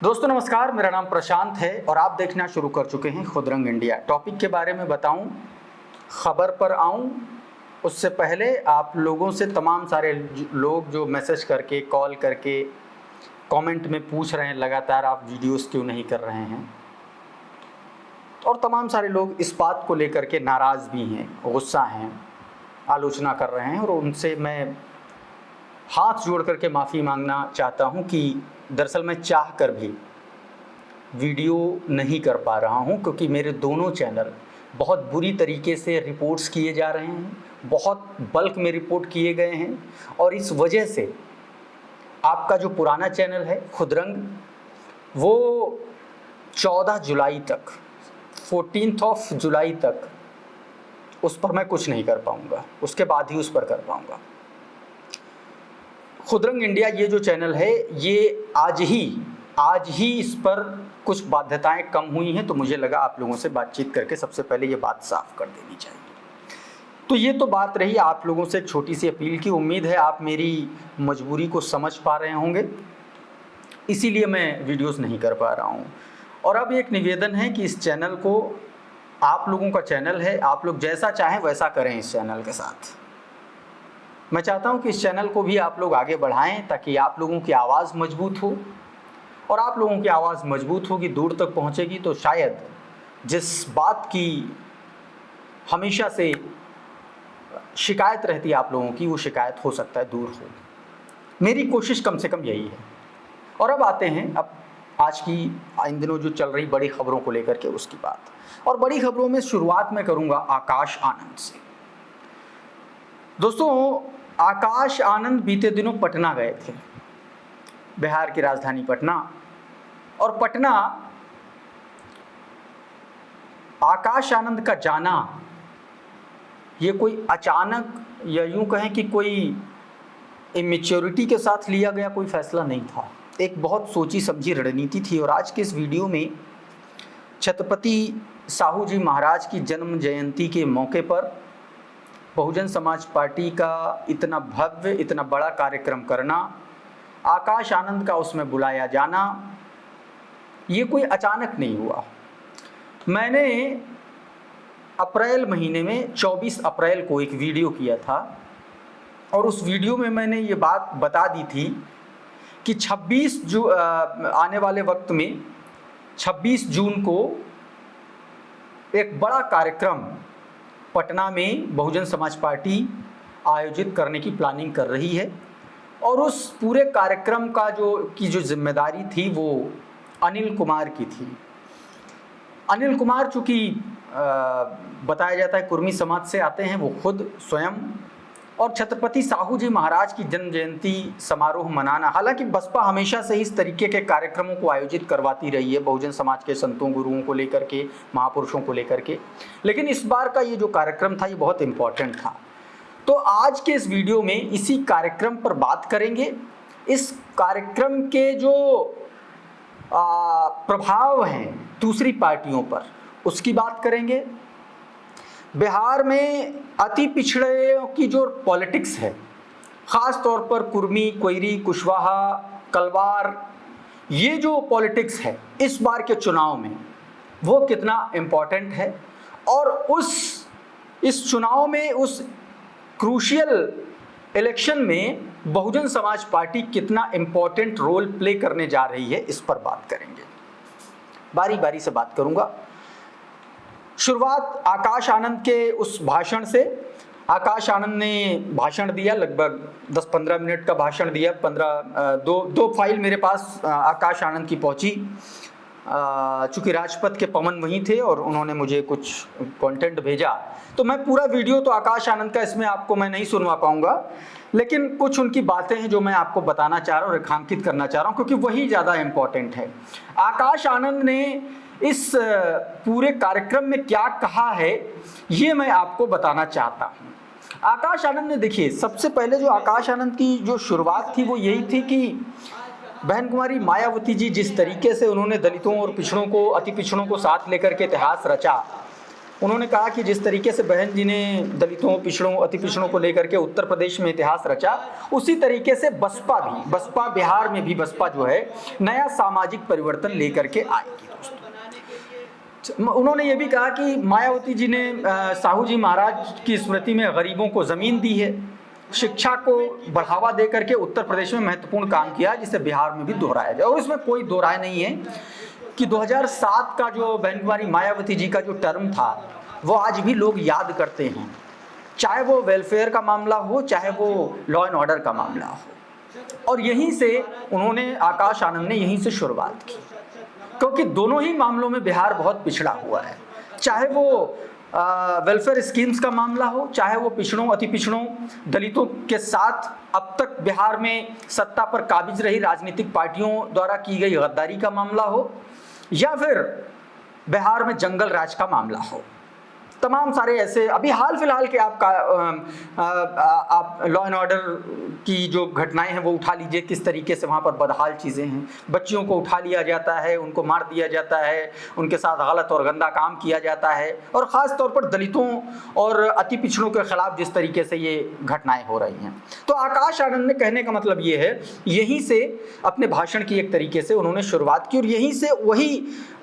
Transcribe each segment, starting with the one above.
दोस्तों नमस्कार, मेरा नाम प्रशांत है और आप देखना शुरू कर चुके हैं खुदरंग इंडिया। टॉपिक के बारे में बताऊं, खबर पर आऊं, उससे पहले आप लोगों से तमाम सारे लोग जो मैसेज करके, कॉल करके, कमेंट में पूछ रहे हैं लगातार आप वीडियोस क्यों नहीं कर रहे हैं, और तमाम सारे लोग इस बात को लेकर के नाराज़ भी हैं, गुस्सा हैं, आलोचना कर रहे हैं, और उनसे मैं हाथ जोड़ करके माफ़ी मांगना चाहता हूं कि दरअसल मैं चाह कर भी वीडियो नहीं कर पा रहा हूं, क्योंकि मेरे दोनों चैनल बहुत बुरी तरीके से रिपोर्ट्स किए जा रहे हैं, बहुत बल्क में रिपोर्ट किए गए हैं, और इस वजह से आपका जो पुराना चैनल है खुदरंग, वो 14 जुलाई तक, 14 जुलाई तक उस पर मैं कुछ नहीं कर पाऊँगा, उसके बाद ही उस पर कर पाऊँगा। खुदरंग इंडिया ये जो चैनल है, ये आज ही इस पर कुछ बाध्यताएं कम हुई हैं, तो मुझे लगा आप लोगों से बातचीत करके सबसे पहले ये बात साफ कर देनी चाहिए। तो ये तो बात रही आप लोगों से एक छोटी सी अपील की। उम्मीद है आप मेरी मजबूरी को समझ पा रहे होंगे, इसीलिए मैं वीडियोस नहीं कर पा रहा हूँ। और अब एक निवेदन है कि इस चैनल को, आप लोगों का चैनल है, आप लोग जैसा चाहें वैसा करें इस चैनल के साथ। मैं चाहता हूं कि इस चैनल को भी आप लोग आगे बढ़ाएं, ताकि आप लोगों की आवाज़ मजबूत हो, और आप लोगों की आवाज़ मजबूत होगी, दूर तक पहुंचेगी, तो शायद जिस बात की हमेशा से शिकायत रहती है आप लोगों की, वो शिकायत हो सकता है दूर हो। मेरी कोशिश कम से कम यही है। और अब आते हैं आज की इन दिनों जो चल रही बड़ी खबरों को लेकर के उसकी बात। और बड़ी खबरों में शुरुआत मैं करूँगा आकाश आनंद से। दोस्तों, आकाश आनंद बीते दिनों पटना गए थे, बिहार की राजधानी पटना। और पटना आकाश आनंद का जाना ये कोई अचानक, या यूं कहें कि कोई इमेच्योरिटी के साथ लिया गया कोई फैसला नहीं था, एक बहुत सोची समझी रणनीति थी। और आज के इस वीडियो में छत्रपति साहू जी महाराज की जन्म जयंती के मौके पर बहुजन समाज पार्टी का इतना भव्य, इतना बड़ा कार्यक्रम करना, आकाश आनंद का उसमें बुलाया जाना, ये कोई अचानक नहीं हुआ। मैंने अप्रैल महीने में 24 अप्रैल को एक वीडियो किया था, और उस वीडियो में मैंने ये बात बता दी थी कि आने वाले वक्त में 26 जून को एक बड़ा कार्यक्रम पटना में बहुजन समाज पार्टी आयोजित करने की प्लानिंग कर रही है, और उस पूरे कार्यक्रम का जो जिम्मेदारी थी वो अनिल कुमार की थी। अनिल कुमार चूँकि बताया जाता है कुर्मी समाज से आते हैं, वो खुद स्वयं, और छत्रपति साहू जी महाराज की जन्म जयंती समारोह मनाना, हालांकि बसपा हमेशा से इस तरीके के कार्यक्रमों को आयोजित करवाती रही है बहुजन समाज के संतों गुरुओं को लेकर के, महापुरुषों को लेकर के, लेकिन इस बार का ये जो कार्यक्रम था ये बहुत इम्पोर्टेंट था। तो आज के इस वीडियो में इसी कार्यक्रम पर बात करेंगे। इस कार्यक्रम के जो प्रभाव हैं दूसरी पार्टियों पर, उसकी बात करेंगे। बिहार में अति पिछड़े की जो पॉलिटिक्स है, ख़ास तौर पर कुर्मी, कोयरी, कुशवाहा, कलवार, ये जो पॉलिटिक्स है इस बार के चुनाव में वो कितना इम्पोर्टेंट है, और इस चुनाव में, उस क्रूशियल इलेक्शन में बहुजन समाज पार्टी कितना इम्पोर्टेंट रोल प्ले करने जा रही है, इस पर बात करेंगे। बारी बारी से बात करूंगा। शुरुआत आकाश आनंद के उस भाषण से। आकाश आनंद ने भाषण दिया, लगभग 10-15 मिनट का भाषण दिया। दो फाइल मेरे पास आकाश आनंद की पहुंची, चूँकि राजपथ के पवन वहीं थे और उन्होंने मुझे कुछ कंटेंट भेजा, तो मैं पूरा वीडियो तो आकाश आनंद का इसमें आपको मैं नहीं सुनवा पाऊंगा, लेकिन कुछ उनकी बातें हैं जो मैं आपको बताना चाह रहा हूँ, रेखांकित करना चाह रहा हूँ, क्योंकि वही ज़्यादा इम्पोर्टेंट है। आकाश आनंद ने इस पूरे कार्यक्रम में क्या कहा है ये मैं आपको बताना चाहता हूँ। आकाश आनंद ने, देखिए, सबसे पहले जो आकाश आनंद की जो शुरुआत थी वो यही थी कि बहन कुमारी मायावती जी जिस तरीके से उन्होंने दलितों और पिछड़ों को, अति पिछड़ों को साथ लेकर के इतिहास रचा, उन्होंने कहा कि जिस तरीके से बहन जी ने दलितों, पिछड़ों, अति पिछड़ों को लेकर के उत्तर प्रदेश में इतिहास रचा, उसी तरीके से बसपा बिहार में भी बसपा जो है नया सामाजिक परिवर्तन लेकर के आएगी दोस्तों। उन्होंने ये भी कहा कि मायावती जी ने साहू जी महाराज की स्मृति में गरीबों को ज़मीन दी है, शिक्षा को बढ़ावा दे करके उत्तर प्रदेश में महत्वपूर्ण काम किया, जिसे बिहार में भी दोहराया जाए। और इसमें कोई दो राय नहीं है कि 2007 का जो बहन कुमारी मायावती जी का जो टर्म था वो आज भी लोग याद करते हैं, चाहे वो वेलफेयर का मामला हो, चाहे वो लॉ एंड ऑर्डर का मामला हो। और यहीं से उन्होंने, आकाश आनंद ने यहीं से शुरुआत की, क्योंकि दोनों ही मामलों में बिहार बहुत पिछड़ा हुआ है, चाहे वो वेलफेयर स्कीम्स का मामला हो, चाहे वो पिछड़ों, अति पिछड़ों, दलितों के साथ अब तक बिहार में सत्ता पर काबिज रही राजनीतिक पार्टियों द्वारा की गई गद्दारी का मामला हो, या फिर बिहार में जंगल राज का मामला हो। तमाम सारे ऐसे अभी हाल फिलहाल के आप लॉ एंड ऑर्डर की जो घटनाएं हैं वो उठा लीजिए, किस तरीके से वहाँ पर बदहाल चीज़ें हैं। बच्चियों को उठा लिया जाता है, उनको मार दिया जाता है, उनके साथ गलत और गंदा काम किया जाता है, और ख़ास तौर पर दलितों और अति पिछड़ों के खिलाफ जिस तरीके से ये घटनाएं हो रही हैं। तो आकाश आनंद ने कहने का मतलब ये है, यहीं से अपने भाषण की एक तरीके से उन्होंने शुरुआत की, और यहीं से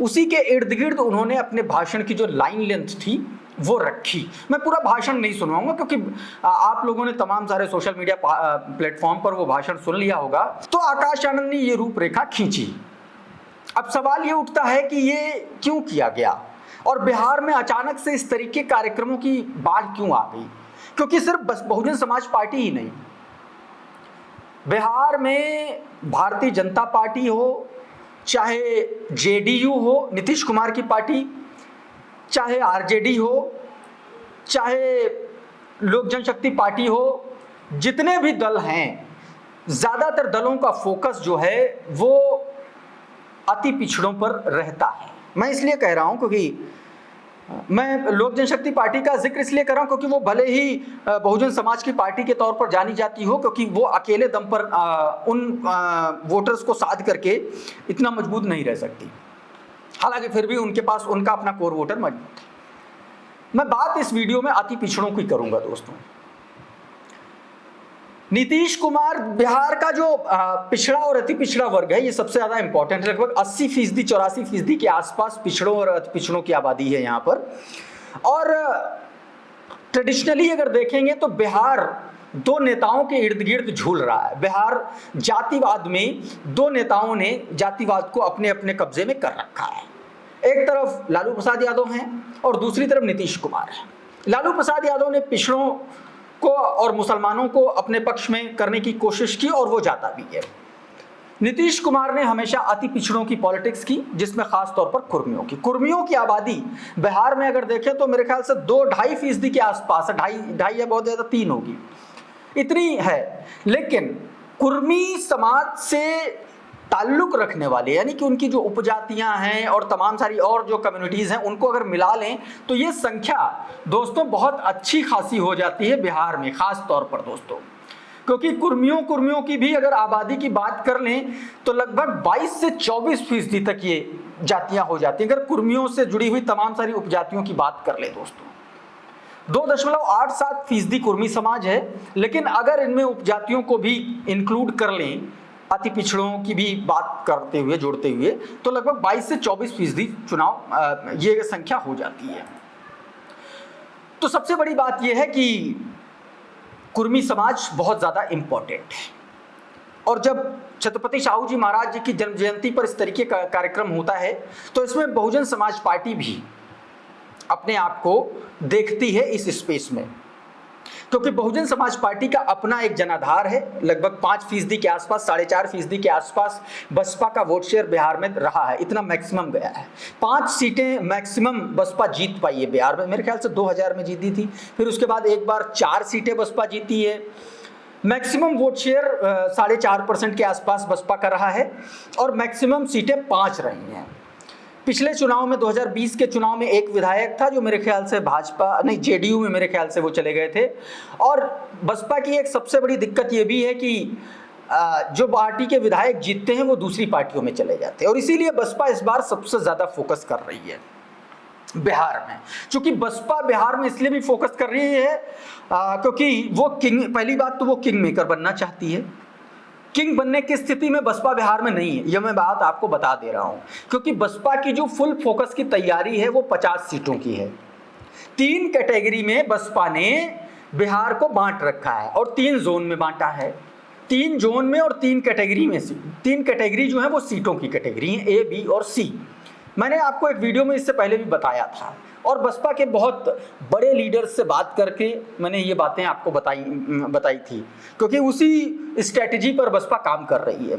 उसी के इर्द गिर्द उन्होंने अपने भाषण की जो लाइन लेंथ थी वो रखी। मैं पूरा भाषण नहीं सुनवाऊंगा, क्योंकि आप लोगों ने तमाम सारे सोशल मीडिया प्लेटफॉर्म पर वो भाषण सुन लिया होगा। तो आकाश आनंद ने ये रूपरेखा खींची। अब सवाल ये उठता है कि ये क्यों किया गया, और बिहार में अचानक से इस तरीके कार्यक्रमों की बाढ़ क्यों आ गई? क्योंकि सिर्फ बस बहुजन समाज पार्टी ही नहीं, बिहार में भारतीय जनता पार्टी हो, चाहे जेडीयू हो नीतीश कुमार की पार्टी, चाहे आरजेडी हो, चाहे लोक जनशक्ति पार्टी हो, जितने भी दल हैं, ज़्यादातर दलों का फोकस जो है वो अति पिछड़ों पर रहता है। मैं इसलिए कह रहा हूं, क्योंकि मैं लोक जनशक्ति पार्टी का जिक्र इसलिए कर रहा हूं क्योंकि वो भले ही बहुजन समाज की पार्टी के तौर पर जानी जाती हो, क्योंकि वो अकेले दम पर उन वोटर्स को साध करके इतना मजबूत नहीं रह सकती, हालांकि फिर भी उनके पास उनका अपना कोर वोटर मजबूत है। मैं बात इस वीडियो में अति पिछड़ों की करूंगा दोस्तों। नीतीश कुमार, बिहार का जो पिछड़ा और अति पिछड़ा वर्ग है, ये सबसे ज्यादा इंपॉर्टेंट है। लगभग 80%, 84% के आसपास पिछड़ों और अति पिछड़ों की आबादी है यहाँ पर। और ट्रेडिशनली अगर देखेंगे तो बिहार दो नेताओं के इर्द गिर्द झूल रहा है। बिहार जातिवाद में दो नेताओं ने जातिवाद को अपने अपने कब्जे में कर रखा है। एक तरफ लालू प्रसाद यादव हैं और दूसरी तरफ नीतीश कुमार है। लालू प्रसाद यादव ने पिछड़ों को और मुसलमानों को अपने पक्ष में करने की कोशिश की, और वो जाता भी है। नीतीश कुमार ने हमेशा अति पिछड़ों की पॉलिटिक्स की, जिसमें खास तौर पर कुर्मियों की आबादी बिहार में अगर देखें तो मेरे ख्याल से 2-2.5% के आसपास है, ढाई या बहुत ज़्यादा 3 होगी, इतनी है। लेकिन कुर्मी समाज से ताल्लुक रखने वाले, यानी कि उनकी जो उपजातियां हैं और तमाम सारी और जो कम्युनिटीज़ हैं, उनको अगर मिला लें तो ये संख्या दोस्तों बहुत अच्छी खासी हो जाती है बिहार में, खास तौर पर दोस्तों। क्योंकि कुर्मियों की भी अगर आबादी की बात कर लें तो लगभग 22 से 24% तक ये जातियां हो जाती हैं, अगर कुर्मियों से जुड़ी हुई तमाम सारी उपजातियों की बात कर लें दोस्तों। 2.87% कुर्मी समाज है, लेकिन अगर इनमें उपजातियों को भी इंक्लूड कर लें, अति पिछड़ों की भी बात करते हुए, जोड़ते हुए, तो लगभग 22 से 24% ये संख्या हो जाती है। तो सबसे बड़ी बात यह है कि कुर्मी समाज बहुत ज़्यादा इम्पोर्टेंट है। और जब छत्रपति साहू जी महाराज जी की जन्म जयंती पर इस तरीके का कार्यक्रम होता है तो इसमें बहुजन समाज पार्टी भी अपने आप को देखती है इस स्पेस में, क्योंकि बहुजन समाज पार्टी का अपना एक जनाधार है। लगभग 5% के आसपास, 4.5% के आसपास बसपा का वोट शेयर बिहार में रहा है, इतना मैक्सिमम गया है। 5 सीटें मैक्सिमम बसपा जीत पाई है बिहार में, मेरे ख्याल से 2000 में जीती थी, फिर उसके बाद एक बार 4 सीटें बसपा जीती है। मैक्सिमम वोट शेयर 4.5% के आसपास बसपा का रहा है, और मैक्सिमम सीटें 5 रही हैं। पिछले चुनाव में 2020 के चुनाव में एक विधायक था जो मेरे ख्याल से जेडीयू में मेरे ख्याल से वो चले गए थे। और बसपा की एक सबसे बड़ी दिक्कत ये भी है कि जो पार्टी के विधायक जीतते हैं वो दूसरी पार्टियों में चले जाते हैं, और इसीलिए बसपा इस बार सबसे ज़्यादा फोकस कर रही है। बिहार में। चूंकि बसपा बिहार में इसलिए भी फोकस कर रही है क्योंकि वो पहली बात तो वो किंग मेकर बनना चाहती है। किंग बनने की स्थिति में बसपा बिहार में नहीं है, यह मैं बात आपको बता दे रहा हूं, क्योंकि बसपा की जो फुल फोकस की तैयारी है वो 50 सीटों की है। 3 कैटेगरी में बसपा ने बिहार को बांट रखा है और 3 जोन में बांटा है। 3 जोन में और 3 कैटेगरी में 3 कैटेगरी जो है वो सीटों की कैटेगरी है, ए, बी और सी। मैंने आपको एक वीडियो में इससे पहले भी बताया था और बसपा के बहुत बड़े लीडर्स से बात करके मैंने ये बातें आपको बताई थी, क्योंकि उसी स्ट्रेटजी पर बसपा काम कर रही है।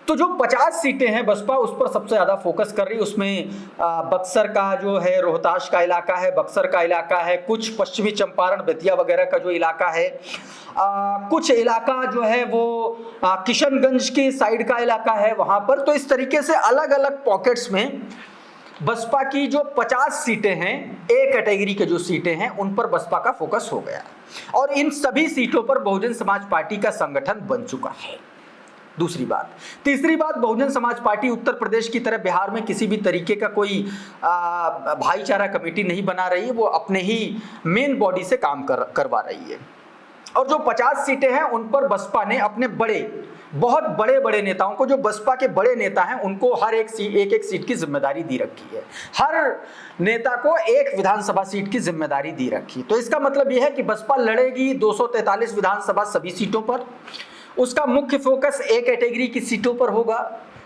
तो जो 50 सीटें हैं बसपा उस पर सबसे ज़्यादा फोकस कर रही है। उसमें बक्सर का जो है, रोहतास का इलाका है, बक्सर का इलाका है, कुछ पश्चिमी चंपारण बेतिया वगैरह का जो इलाका है, कुछ इलाका जो है वो किशनगंज की साइड का इलाका है वहाँ पर। तो इस तरीके से अलग अलग पॉकेट्स में बसपा की जो 50 सीटें हैं, ए कैटेगरी के जो सीटें हैं, उन पर बसपा का फोकस हो गया और इन सभी सीटों पर बहुजन समाज पार्टी का संगठन बन चुका है। दूसरी बात। तीसरी बात, बहुजन समाज पार्टी उत्तर प्रदेश की तरह बिहार में किसी भी तरीके का कोई भाईचारा कमेटी नहीं बना रही है, वो अपने ही मेन बॉडी से काम करवा रही है। और जो 50 सीटें हैं उन पर बसपा ने अपने बहुत बड़े नेताओं को, जो बसपा के बड़े नेता हैं, उनको हर एक सीट की जिम्मेदारी दी रखी है। हर नेता को एक विधानसभा सीट की जिम्मेदारी दी रखी। तो इसका मतलब यह है कि बसपा लड़ेगी 243 विधानसभा सभी सीटों पर। उसका मुख्य फोकस ए कैटेगरी की सीटों पर होगा,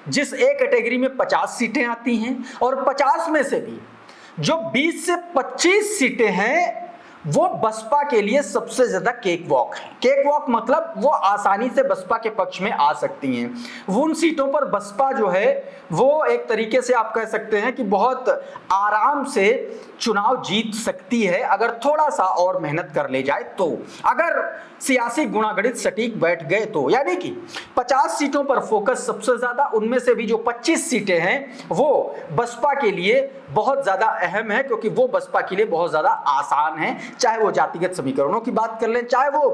जिस ए कैटेगरी में 50 सीटें आती हैं और 50 में से भी जो 20 से 25 सीटें हैं वो बसपा के लिए सबसे ज्यादा केक वॉक है। केक वॉक मतलब वो आसानी से बसपा के पक्ष में आ सकती हैं। उन सीटों पर बसपा जो है वो एक तरीके से आप कह सकते हैं कि बहुत आराम से चुनाव जीत सकती है अगर थोड़ा सा और मेहनत कर ले जाए तो, अगर सियासी गुणागणित सटीक बैठ गए तो। यानी कि 50 सीटों पर फोकस सबसे ज्यादा, उनमें से भी जो 25 सीटें हैं वो बसपा के लिए बहुत ज्यादा अहम है, क्योंकि वो बसपा के लिए बहुत ज्यादा आसान है। चाहे वो जातिगत समीकरणों की बात कर लें, चाहे वो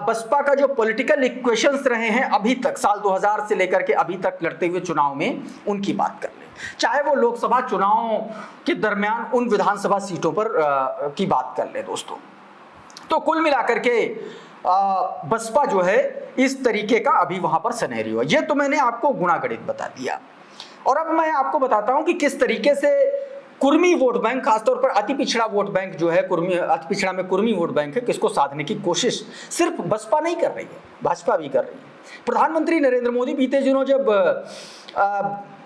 बसपा का जो पॉलिटिकल इक्वेशंस रहे हैं अभी तक, साल 2000 से लेकर के अभी तक लड़ते हुए चुनाव में, उनकी बात कर लें, चाहे वो लोकसभा चुनाव के दरमियान उन विधानसभा सीटों पर की बात कर लें दोस्तों। तो कुल मिलाकर के बसपा जो है इस तरीके का अभी वहां पर सिनेरियो है। ये तो मैंने आपको गुणागणित बता दिया और अब मैं आपको बताता हूं कि किस तरीके से कुर्मी वोट बैंक, खासतौर पर अति पिछड़ा वोट बैंक जो है, अति पिछड़ा में कुर्मी वोट बैंक है, किसको साधने की कोशिश सिर्फ बसपा नहीं कर रही है, भाजपा भी कर रही है। प्रधानमंत्री नरेंद्र मोदी बीते दिनों जब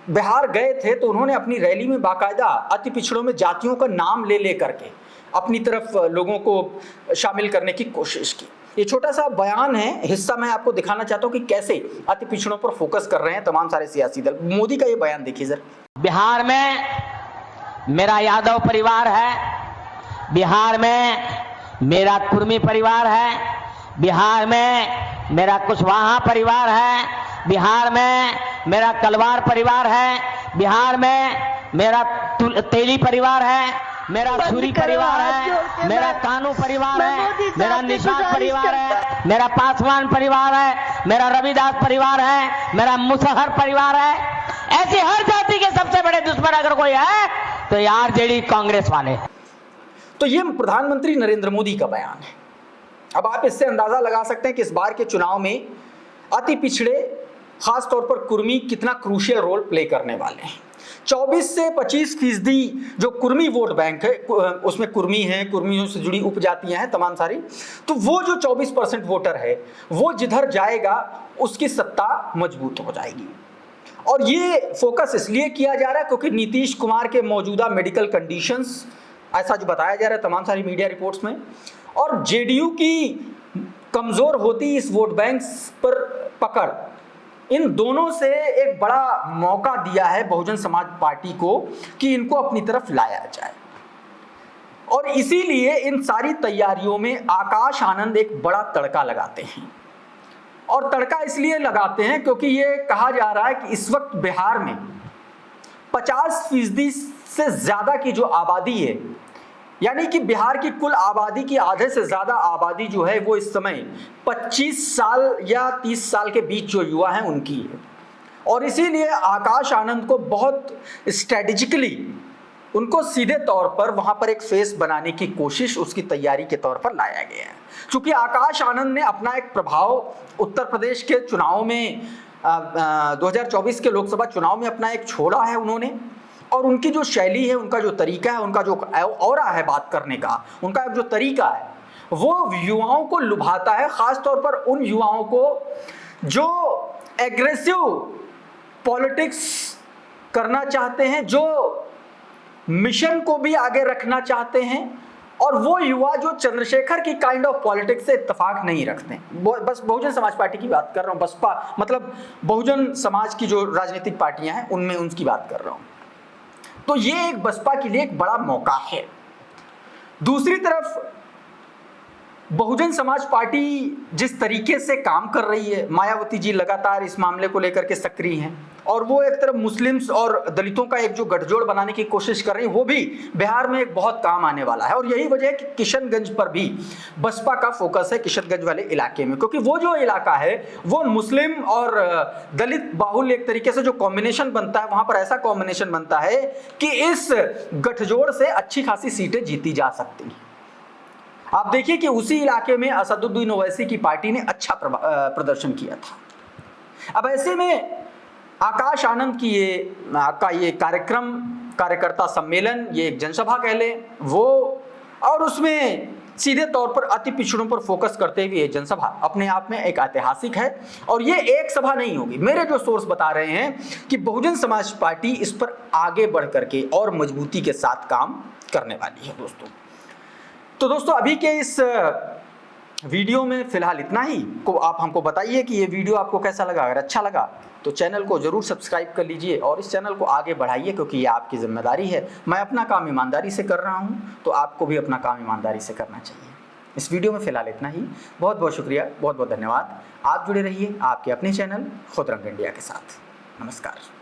बिहार गए थे तो उन्होंने अपनी रैली में बाकायदा अति पिछड़ों में जातियों का नाम ले करके अपनी तरफ लोगों को शामिल करने की कोशिश की। ये छोटा सा बयान है, हिस्सा मैं आपको दिखाना चाहता हूं कि कैसे अति पिछड़ों पर फोकस कर रहे हैं तमाम सारे सियासी दल। मोदी का ये बयान देखिए जरा। बिहार में मेरा यादव परिवार है, बिहार में मेरा कुर्मी परिवार है, बिहार में मेरा कुशवाहा परिवार है, बिहार में मेरा कलवार परिवार है, बिहार में मेरा तेली परिवार है, मेरा सूरी परिवार है, मेरा कानू परिवार है, मेरा निषाद परिवार है, मेरा पासवान परिवार है, मेरा रविदास परिवार है, मेरा मुसहर परिवार है। ऐसी हर जाति के सबसे बड़े दुश्मन अगर कोई है तो ये आरजेडी कांग्रेस वाले। तो ये प्रधानमंत्री नरेंद्र मोदी का बयान है। अब आप इससे अंदाजा लगा सकते हैं कि इस बार के चुनाव में अति पिछड़े, खास तौर पर कुर्मी, कितना क्रूशियल रोल प्ले करने वाले हैं। 24 से 25% जो कुर्मी वोट बैंक है, उसमें कुर्मी है, कुर्मियों से जुड़ी उपजातियां हैं तमाम सारी, तो वो जो 24% वोटर है वो जिधर जाएगा उसकी सत्ता मजबूत हो जाएगी। और ये फोकस इसलिए किया जा रहा है क्योंकि नीतीश कुमार के मौजूदा मेडिकल कंडीशंस, ऐसा जो बताया जा रहा है तमाम सारी मीडिया रिपोर्ट्स में, और जेडीयू की कमजोर होती इस वोट बैंक पर पकड़, इन दोनों से एक बड़ा मौका दिया है बहुजन समाज पार्टी को कि इनको अपनी तरफ लाया जाए। और इसीलिए इन सारी तैयारियों में आकाश आनंद एक बड़ा तड़का लगाते हैं। और तड़का इसलिए लगाते हैं क्योंकि ये कहा जा रहा है कि इस वक्त बिहार में 50% से ज्यादा की जो आबादी है, यानी कि बिहार की कुल आबादी की आधे से ज्यादा आबादी जो है वो इस समय 25 साल या 30 साल के बीच जो युवा हैं उनकी है। और इसीलिए आकाश आनंद को बहुत स्ट्रेटेजिकली उनको सीधे तौर पर वहां पर एक फेस बनाने की कोशिश, उसकी तैयारी के तौर पर लाया गया है। चूंकि आकाश आनंद ने अपना एक प्रभाव उत्तर प्रदेश के चुनाव में 2024 के लोकसभा चुनाव में अपना एक छोड़ा है उन्होंने, और उनकी जो शैली है, उनका जो तरीका है, उनका जो ऑरा है बात करने का, उनका जो तरीका है, वो युवाओं को लुभाता है, खासतौर पर उन युवाओं को जो एग्रेसिव पॉलिटिक्स करना चाहते हैं, जो मिशन को भी आगे रखना चाहते हैं, और वो युवा जो चंद्रशेखर की काइंड ऑफ पॉलिटिक्स से इत्तेफाक नहीं रखते। बस बहुजन समाज पार्टी की बात कर रहा हूं, बसपा मतलब बहुजन समाज की जो राजनीतिक पार्टियां हैं उनमें उनकी बात कर रहा हूं। तो ये एक बसपा के लिए एक बड़ा मौका है। दूसरी तरफ बहुजन समाज पार्टी जिस तरीके से काम कर रही है, मायावती जी लगातार इस मामले को लेकर के सक्रिय हैं, और वो एक तरफ मुस्लिम्स और दलितों का एक जो गठजोड़ बनाने की कोशिश कर रही है, वो भी बिहार में एक बहुत काम आने वाला है। और यही वजह है कि किशनगंज पर भी बसपा का फोकस है, किशनगंज वाले इलाके में, क्योंकि वो जो इलाका है वो मुस्लिम और दलित बाहुल्य एक तरीके से जो कॉम्बिनेशन बनता है, वहां पर ऐसा कॉम्बिनेशन बनता है कि इस गठजोड़ से अच्छी खासी सीटें जीती जा सकती हैं। आप देखिए कि उसी इलाके में असदुद्दीन ओवैसी की पार्टी ने अच्छा प्रदर्शन किया था। अब ऐसे में आकाश आनंद की ये कार्यक्रम, कार्यकर्ता सम्मेलन, ये एक जनसभा कह लें वो, और उसमें सीधे तौर पर अति पिछड़ों पर फोकस करते हुए ये जनसभा अपने आप में एक ऐतिहासिक है। और ये एक सभा नहीं होगी, मेरे जो सोर्स बता रहे हैं कि बहुजन समाज पार्टी इस पर आगे बढ़ करके और मजबूती के साथ काम करने वाली है दोस्तों। तो दोस्तों अभी के इस वीडियो में फिलहाल इतना ही। को आप हमको बताइए कि ये वीडियो आपको कैसा लगा। अगर अच्छा लगा तो चैनल को जरूर सब्सक्राइब कर लीजिए और इस चैनल को आगे बढ़ाइए, क्योंकि ये आपकी जिम्मेदारी है। मैं अपना काम ईमानदारी से कर रहा हूँ, तो आपको भी अपना काम ईमानदारी से करना चाहिए। इस वीडियो में फिलहाल इतना ही। बहुत बहुत शुक्रिया, बहुत बहुत धन्यवाद। आप जुड़े रहिए आपके अपने चैनल खुद रंग इंडिया के साथ। नमस्कार।